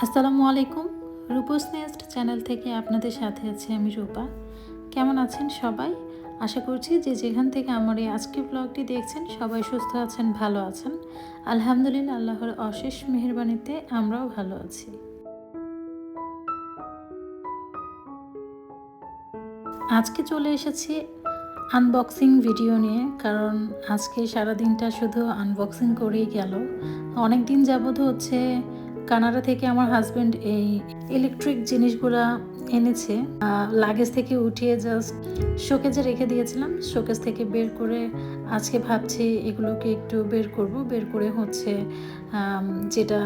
আসসালামু আলাইকুম। রূপস nest channel থেকে আপনাদের সাথে আছি আমি রূপা। কেমন আছেন সবাই? আশা করছি যে যেখান থেকে আমার এই আজকের ব্লগটি দেখছেন সবাই সুস্থ আছেন, ভালো আছেন। আলহামদুলিল্লাহ, আল্লাহর অশেষ মেহেরবানিতে আমরাও ভালো আছি। আজকে চলে এসেছি আনবক্সিং ভিডিও নিয়ে, কারণ আজকে সারাদিনটা শুধু আনবক্সিং করেই গেল। অনেক দিন যাবত হচ্ছে কানাডা থেকে আমার হাজব্যান্ড এই ইলেকট্রিক জিনিসগুলা এনেছে। লাগেজ থেকে উঠিয়ে জাস্ট শোকেজে রেখে দিয়েছিলাম। শোকেজ থেকে বের করে আজকে ভাবছি এগুলোকে একটু বের করে হচ্ছে যেটা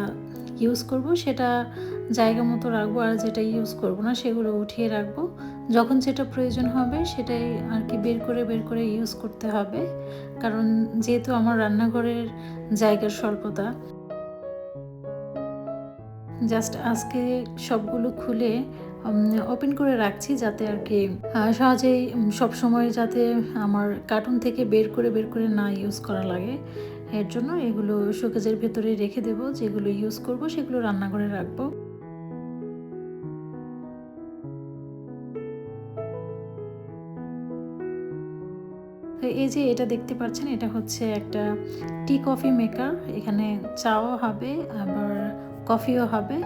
ইউজ করব সেটা জায়গা মতো রাখবো, আর যেটা ইউজ করব না সেগুলো উঠিয়ে রাখবো। যখন যেটা প্রয়োজন হবে সেটাই আর কি বের করে ইউজ করতে হবে, কারণ যেহেতু আমার রান্নাঘরের জায়গার স্বল্পতা। জাস্ট আজকে সবগুলো খুলে ওপেন করে রাখছি, যাতে আর কি সহজেই সবসময় যাতে আমার কার্টুন থেকে বের করে না ইউজ করা লাগে। এর জন্য এগুলো শোকেজের ভেতরে রেখে দেবো, যেগুলো ইউজ করব সেগুলো রান্নাঘরে রাখবো। তো এই যে এটা দেখতে পাচ্ছেন, এটা হচ্ছে একটা টি কফি মেকার। এখানে চাও হবে আবার কফিও হবে।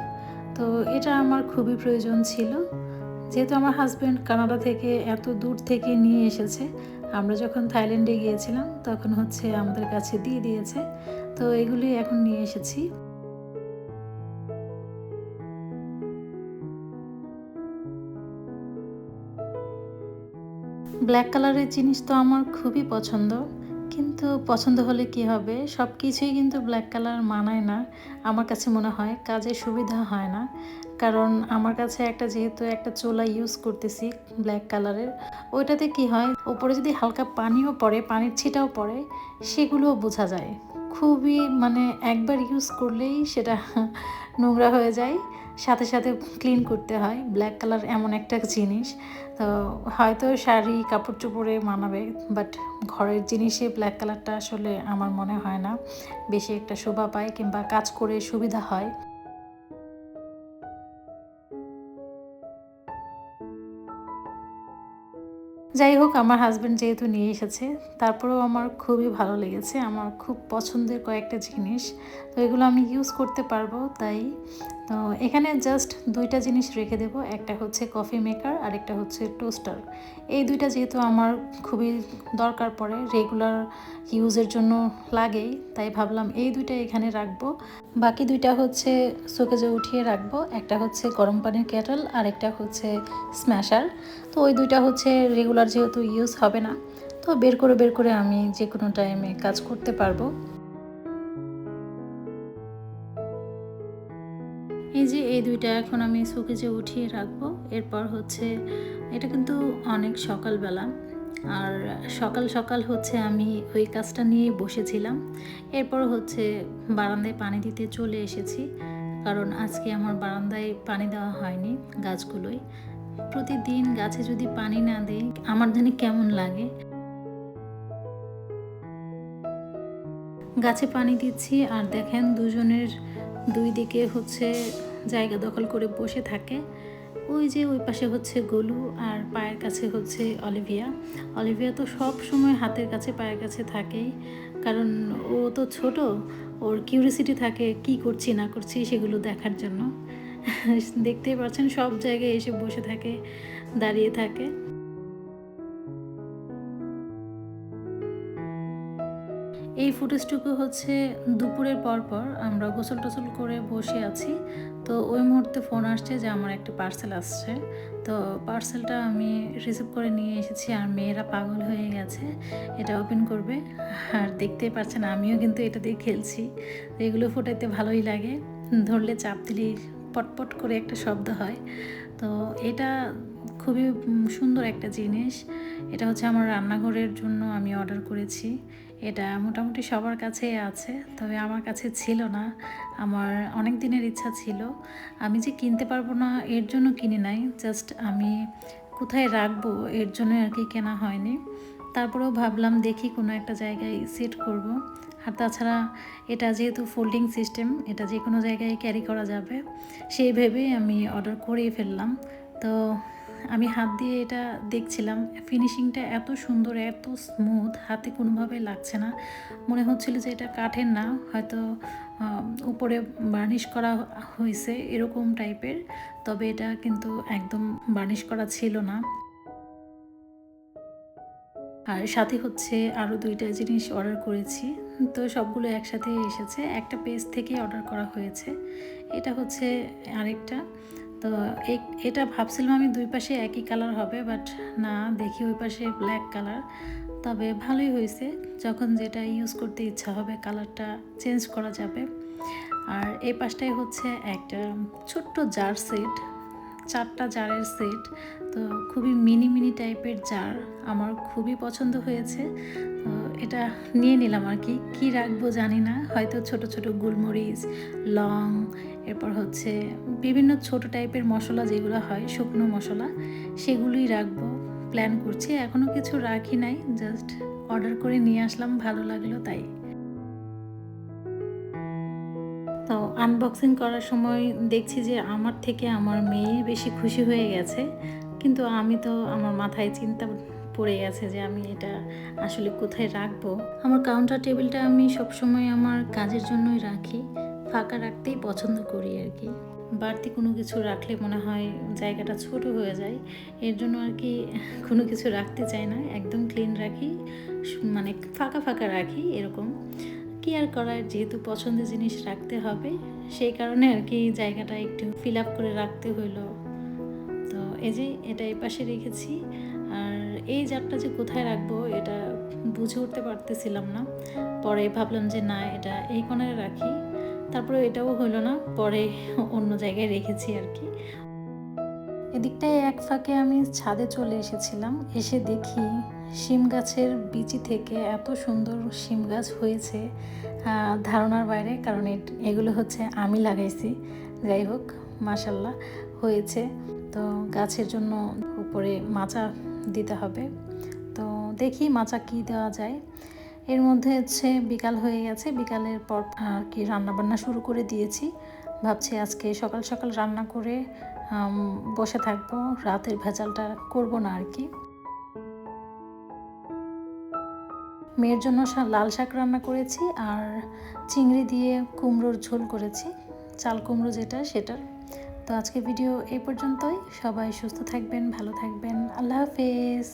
তো এটা আমার খুবই প্রয়োজন ছিল, যেহেতু আমার হাজব্যান্ড কানাডা থেকে এত দূর থেকে নিয়ে এসেছে। আমরা যখন থাইল্যান্ডে গিয়েছিলাম তখন হচ্ছে আমাদের কাছে দিয়ে দিয়েছে। তো এগুলি এখন নিয়ে এসেছি। ব্ল্যাক কালারের জিনিস তো আমার খুবই পছন্দ, কিন্তু পছন্দ হলে কি হবে, সব কিছুই কিন্তু ব্ল্যাক কালার মানায় না। আমার কাছে মনে হয় কাজে সুবিধা হয় না, কারণ আমার কাছে যেহেতু একটা চোলা ইউজ করতেছি ব্ল্যাক কালারের, ওইটাতে কি হয়, ওপরে যদি হালকা পানিও পড়ে, পানির ছিটাও পড়ে, সেগুলোও বোঝা যায়। খুবই মানে একবার ইউজ করলেই সেটা নোংরা হয়ে যায়, সাথে সাথে ক্লিন করতে হয়। ব্ল্যাক কালার এমন একটা জিনিস, তো হয়তো শাড়ি কাপড় চোপড়ে মানাবে, বাট ঘরের জিনিসে ব্ল্যাক কালারটা আসলে আমার মনে হয় না বেশি একটা শোভা পায় কিংবা কাজ করে সুবিধা হয়। যাই হোক, আমার হাজব্যান্ড যেহেতু নিয়ে এসেছে, তারপরেও আমার খুবই ভালো লেগেছে। আমার খুব পছন্দের কয়েকটা জিনিস, তো এগুলো আমি ইউজ করতে পারবো। তাই তো এখানে জাস্ট দুইটা জিনিস রেখে দেব, একটা হচ্ছে কফি মেকার আর একটা হচ্ছে টোস্টার। এই দুইটা যেহেতু আমার খুবই দরকার পড়ে, রেগুলার ইউজের জন্য লাগেই, তাই ভাবলাম এই দুইটা এখানে রাখবো। বাকি দুইটা হচ্ছে শোকেজে উঠিয়ে রাখবো। একটা হচ্ছে গরম পানির কেটল আর একটা হচ্ছে স্ম্যাশার। তো ওই দুইটা হচ্ছে রেগুলার যেহেতু ইউজ হবে না, তো বের করে আমি যে কোনো টাইমে কাজ করতে পারবো। এই যে এই দুইটা এখন আমি শোকেজে উঠিয়ে রাখবো। এরপর হচ্ছে এটা কিন্তু অনেক সকালবেলা, আর সকাল সকাল হচ্ছে আমি ওই কাজটা নিয়ে বসেছিলাম। এরপর হচ্ছে বারান্দায় পানি দিতে চলে এসেছি, কারণ আজকে আমার বারান্দায় পানি দেওয়া হয়নি গাছগুলোয়। প্রতিদিন গাছে যদি পানি না দেই আমার জানি কেমন লাগে। গাছে পানি দিচ্ছি আর দেখেন দুজনের দুই দিকে হচ্ছে জায়গা দখল করে বসে থাকে। ওই যে ওই পাশে হচ্ছে গোলু আর পায়ের কাছে হচ্ছে অলিভিয়া। অলিভিয়া তো সব সময় হাতের কাছে পায়ের কাছে থাকেই, কারণ ও তো ছোট, ওর কিউরিসিটি থাকে কি করছি না করছি সেগুলো দেখার জন্য। দেখতেই পাচ্ছেন সব জায়গায় এসে বসে থাকে, দাঁড়িয়ে থাকে। এই ফুটেজটুকু হচ্ছে দুপুরের পর আমরা গোসল টোসল করে বসে আছি। তো ওই মুহূর্তে ফোন আসছে যে আমার একটা পার্সেল আসছে। তো পার্সেলটা আমি রিসিভ করে নিয়ে এসেছি, আর মেয়েরা পাগল হয়ে গেছে, এটা ওপেন করবে। আর দেখতেই পাচ্ছেন আমিও কিন্তু এটা দিয়ে খেলছি। এগুলো ফোটাইতে ভালোই লাগে, ধরলে চাপ দিলেই পটপট করে একটা শব্দ হয়। তো এটা খুবই সুন্দর একটা জিনিস। এটা হচ্ছে আমার রান্নাঘরের জন্য আমি অর্ডার করেছি। এটা মোটামুটি সবার কাছেই আছে, তবে আমার কাছে ছিল না। আমার অনেক দিনের ইচ্ছা ছিল, আমি যে কিনতে পারবো না এর জন্য কিনে নাই, জাস্ট আমি কোথায় রাখবো এর জন্য আর কি কেনা হয়নি। তারপরেও ভাবলাম দেখি কোনো একটা জায়গায় সেট করব। আর তাছাড়া এটা যেহেতু ফোল্ডিং সিস্টেম, এটা যে কোনো জায়গায় ক্যারি করা যাবে, সেই ভেবেই আমি অর্ডার করেই ফেললাম। তো আমি হাত দিয়ে এটা দেখছিলাম, ফিনিশিংটা এত সুন্দর, এত স্মুথ, হাতে কোনোভাবে লাগছে না। মনে হচ্ছিল যে এটা কাঠের না, হয়তো উপরে বার্নিশ করা হয়েছে এরকম টাইপের, তবে এটা কিন্তু একদম বার্নিশ করা ছিল না। আর সাথে হচ্ছে আরও ২টা জিনিস অর্ডার করেছি। তো সবগুলো একসাথে এসেছে। একটা পেজ থেকে অর্ডার করা হয়েছে। এটা হচ্ছে আরেকটা। তো এটা ভাবছিলাম আমি ২ পাশে একই কালার হবে, বাট না, দেখি ওই পাশে ব্ল্যাক কালার। তবে ভালোই হয়েছে, যখন যেটা ইউজ করতে ইচ্ছা হবে কালারটা চেঞ্জ করা যাবে। আর এই পাশটায় হচ্ছে একটা ছোট্ট জার সেট, 4টা জারের সেট। তো খুবই মিনি মিনি টাইপের জার, আমার খুবই পছন্দ হয়েছে। তো এটা নিয়ে নিলাম আর কি। কী রাখবো জানি না, হয়তো ছোট ছোট গোলমরিচ, লং, এরপর হচ্ছে বিভিন্ন ছোট টাইপের মশলা যেগুলো হয়, শুকনো মশলা, সেগুলোই রাখবো প্ল্যান করছি। এখনও কিছু রাখি নাই, জাস্ট অর্ডার করে নিয়ে আসলাম, ভালো লাগলো তাই। তো আনবক্সিং করার সময় দেখছি যে আমার থেকে আমার মেয়েই বেশি খুশি হয়ে গেছে, কিন্তু আমি তো, আমার মাথায় চিন্তা পড়ে গেছে যে আমি এটা আসলে কোথায় রাখবো। আমার কাউন্টার টেবিলটা আমি সবসময় আমার কাজের জন্যই রাখি, ফাঁকা রাখতেই পছন্দ করি আর কি। বাড়তি কোনো কিছু রাখলে মনে হয় জায়গাটা ছোট হয়ে যায়, এর জন্য আর কি কোনো কিছু রাখতে চাই না, একদম ক্লিন রাখি, মানে ফাঁকা ফাঁকা রাখি এরকম। কি আর করার, যেহেতু পছন্দের জিনিস রাখতে হবে, সেই কারণে আর কি জায়গাটা একটু ফিল আপ করে রাখতে হইলো। তো এই যে এটা এই পাশে রেখেছি। আর এই জারটা যে কোথায় রাখবো এটা বুঝে উঠতে পারতেছিলাম না। পরে ভাবলাম যে না, এটা এই কোণায় রাখি। তারপরে এটাও হইলো না, পরে অন্য জায়গায় রেখেছি আর কি। এদিকটায় এক ফাঁকে আমি ছাদে চলে এসেছিলাম, এসে দেখি শিম গাছের বিচি থেকে এত সুন্দর শিম গাছ হয়েছে, ধারণার বাইরে। কারণ এগুলো হচ্ছে আমি লাগাইছি। যাই হোক, মাশাল্লাহ হয়েছে। তো গাছের জন্য উপরে মাচা দিতে হবে, তো দেখি মাচা কি দেওয়া যায়। এর মধ্যে হচ্ছে বিকাল হয়ে গেছে, বিকালের পর আর কি রান্নাবান্না শুরু করে দিয়েছি। ভাবছি আজকে সকাল সকাল রান্না করে বসে থাকবো, রাতের ভেজালটা করব না আর কি। মেয়ের জন্য লাল শাক রান্না করেছি, আর চিংড়ি দিয়ে কুমড়োর ঝোল করেছি, চাল কুমড়ো যেটা সেটার। তো আজকে ভিডিও এই পর্যন্তই। সবাই সুস্থ থাকবেন, ভালো থাকবেন, আল্লাহ হাফেজ।